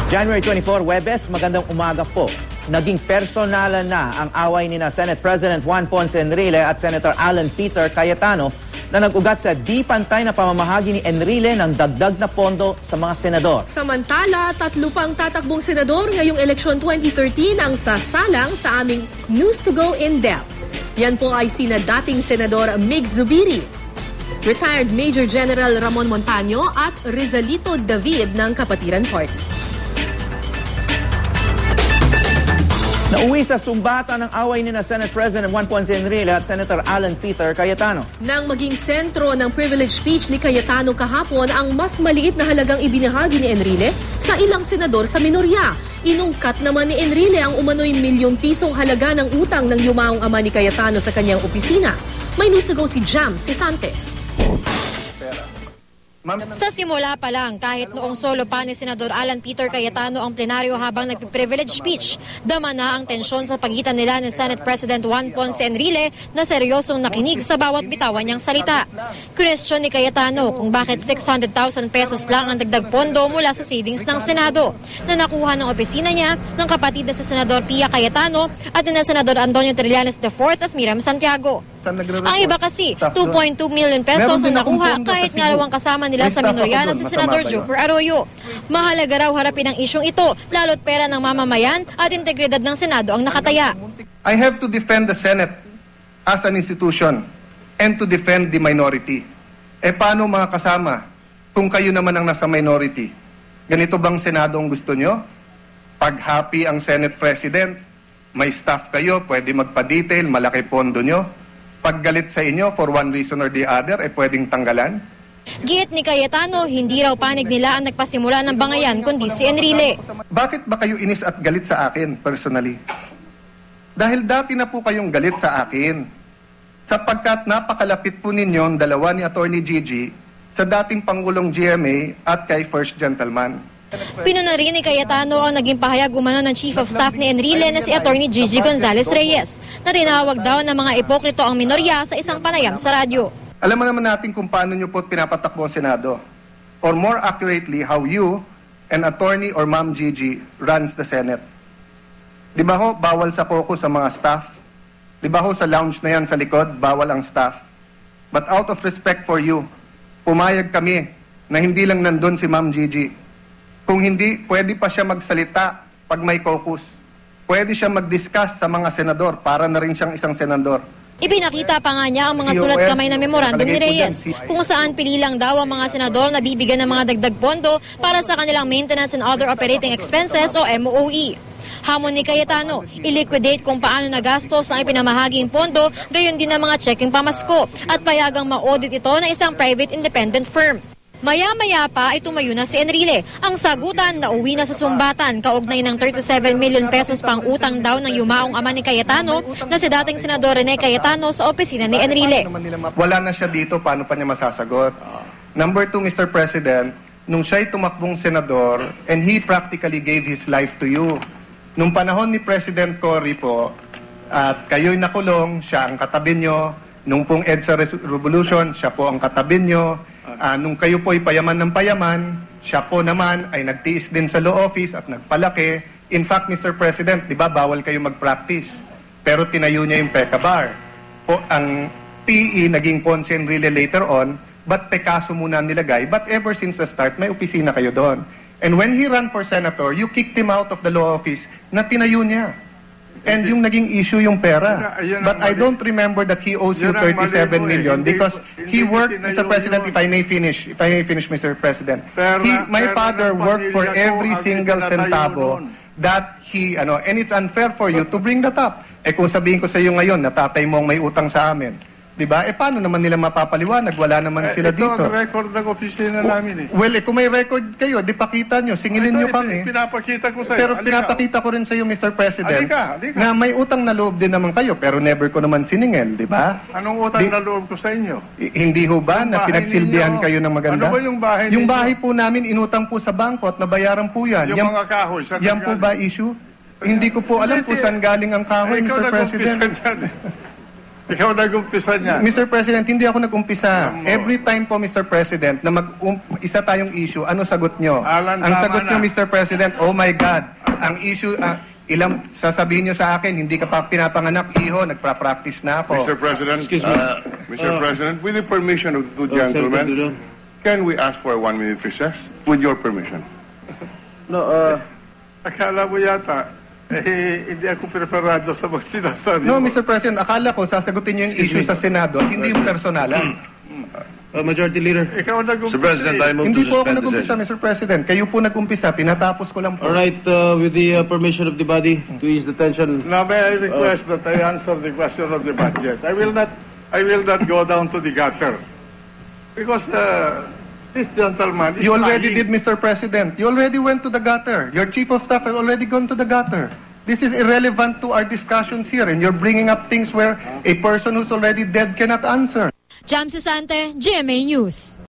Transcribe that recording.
January 24, Huwebes, magandang umaga po. Naging personalan na ang away ni Senate President Juan Ponce Enrile at Senator Alan Peter Cayetano na nag-ugat sa di pantay na pamamahagi ni Enrile ng dagdag na pondo sa mga senador. Samantala, 3 pang tatakbong senador ngayong eleksyon 2013 ang sasalang sa aming News to Go in-depth. Yan po ay sina dating Senador Mig Zubiri, retired Major General Ramon Montaño at Rizalito David ng Kapatiran Party. Nauwi sa sumbatan ng away ni Senate President Juan Ponce Enrile at Senator Alan Peter Cayetano. Nang maging sentro ng privilege speech ni Cayetano kahapon ang mas maliit na halagang ibinahagi ni Enrile sa ilang senador sa minorya. Inungkat naman ni Enrile ang umano'y milyong pisong halaga ng utang ng yumaong ama ni Cayetano sa kanyang opisina. May news to go si Jam Sisante. Sa simula pa lang, kahit noong solo pa ni Senador Alan Peter Cayetano ang plenaryo habang nagpiprivilege speech, dama na ang tensyon sa pagitan nila ni Senate President Juan Ponce Enrile na seryosong nakinig sa bawat bitawan niyang salita. Question ni Cayetano kung bakit 600,000 pesos lang ang dagdag pondo mula sa savings ng Senado na nakuha ng opisina niya ng kapatid na si Senador Pia Cayetano at na Senador Antonio Trillanes IV at Miriam Santiago. Ang iba kasi, 2.2 million pesos ang nakuha kahit ngalawang kasama nila sa minorya na si Senador Joker Arroyo. Mahalaga raw harapin ang isyong ito, lalo't pera ng mamamayan at integridad ng Senado ang nakataya. I have to defend the Senate as an institution and to defend the minority. Paano mga kasama kung kayo naman ang nasa minority? Ganito bang Senado ang gusto nyo? Pag happy ang Senate President, may staff kayo, pwede magpa-detail, malaki pondo nyo. Pag galit sa inyo for one reason or the other, pwedeng tanggalan? Giit ni Cayetano, hindi raw panig nila ang nagpasimula ng bangayan kundi si Enrile. Bakit ba kayo inis at galit sa akin personally? Dahil dati na po kayong galit sa akin. Sapagkat napakalapit po ninyo ang dalawa ni Attorney Gigi sa dating Pangulong GMA at kay First Gentleman. Pinuna rin ni Cayetano ang naging pahayag umano ng Chief of Staff ni Enrile na si Attorney Gigi Gonzales Reyes na tinawag daw ng mga ipokrito ang minorya sa isang panayam sa radyo. Alam mo naman natin kung paano nyo po pinapatakbo ang Senado. Or more accurately, how you and Attorney or Ma'am Gigi runs the Senate. Di ba ho, bawal sa caucus sa mga staff? Di ba ho, sa lounge na yan sa likod, bawal ang staff? But out of respect for you, pumayag kami na hindi lang nandun si Ma'am Gigi. Kung hindi, pwede pa siya magsalita pag may caucus. Pwede siya mag-discuss sa mga senador para na rin siyang isang senador. Ipinakita pa nga niya ang mga sulat kamay na memorandum ni Reyes, kung saan pili lang daw ang mga senador na bibigyan ng mga dagdag pondo para sa kanilang maintenance and other operating expenses o MOE. Hamon ni Cayetano, i-liquidate kung paano nagastos ang ipinamahaging pondo, gayon din ang mga checking pamasko at payagang ma-audit ito ng isang private independent firm. Maya-maya pa ay tumayo na si Enrile. Ang sagutan na uwi na sa sumbatan kaugnay ng 37 million pesos pang utang daw ng yumaong ama ni Cayetano na si dating Senador Rene Cayetano sa opisina ni Enrile. Wala na siya dito, paano pa niya masasagot? Number 2, Mr. President, nung siya'y tumakbong senador and he practically gave his life to you. Nung panahon ni President Cory po, at kayo'y nakulong, siya ang katabi nyo. Nung pong EDSA Revolution, siya po ang katabi nyo. Nung kayo po ay payaman ng payaman, siya po naman ay nagtiis din sa law office at nagpalaki. In fact, Mr. President, di ba bawal kayo mag-practice? Pero tinayo niya yung PECA bar. Ang PE naging Ponce Enrile later on, but Pecaso muna nilagay. But ever since the start, may opisina kayo doon. And when he ran for senator, you kicked him out of the law office na tinayo niya. And yung naging issue yung pera. But I don't remember that he owes you 37 million because he worked, Mr. President, if I may finish, Mr. President. My father worked for every single centavo that he, and it's unfair for you to bring that up. Kung sabihin ko sa iyo ngayon na tatay mo ang may utang sa amin, diba? Paano naman nila mapapaliwanag? Wala naman sila dito. Ito ang record ng opisina namin Well, kung may record kayo, di pakita nyo, singilin nyo kami. Pinapakita ko sa iyo. Pero pinapakita ko rin sa iyo, Mr. President, na may utang na loob din naman kayo, pero never ko naman siningil, di ba? Anong utang na loob ko sa inyo? Hindi ho ba na pinagsilbihan kayo ng maganda? Ano ba yung bahay ninyo? Yung bahay po namin, inutang po sa bangko at nabayaran po yan. Yung mga kahoy, saan yan po ba issue? Hindi ko po alam kung saan galing ang kahoy, Mr. President. Ikaw nag-umpisa niya. Mr. President, hindi ako nag-umpisa. Every time po, Mr. President, na isa tayong issue, ano sagot nyo? Alan, Ang tama sagot na. nyo, Mr. President, oh my God, ang issue, sasabihin nyo sa akin, hindi ka pa pinapanganak, iho, nagpa-practice na ako. Mr. President, Excuse me. Mr. President, with the permission of the two gentlemen, can we ask for a 1-minute recess? With your permission. No, Akala mo yata, hindi ako preparado sa mga sinasabi No, mo. Mr. President, akala ko sasagutin nyo yung issue sa Senado, hindi yung personalan. Majority Leader. Ikaw nag-umpisa. Mr. President, I move Hindi to po ako suspend the nag-umpisa, session. Mr. President. Kayo po nag-umpisa, pinatapos ko lang po. All right, with the permission of the body, to ease the tension. Now may I request that I answer the question of the budget. I will not go down to the gutter. Because this gentleman is You already lying. did, Mr. President. You already went to the gutter. Your chief of staff has already gone to the gutter. This is irrelevant to our discussions here, and you're bringing up things where a person who's already dead cannot answer. Jam Sesante, GMA News.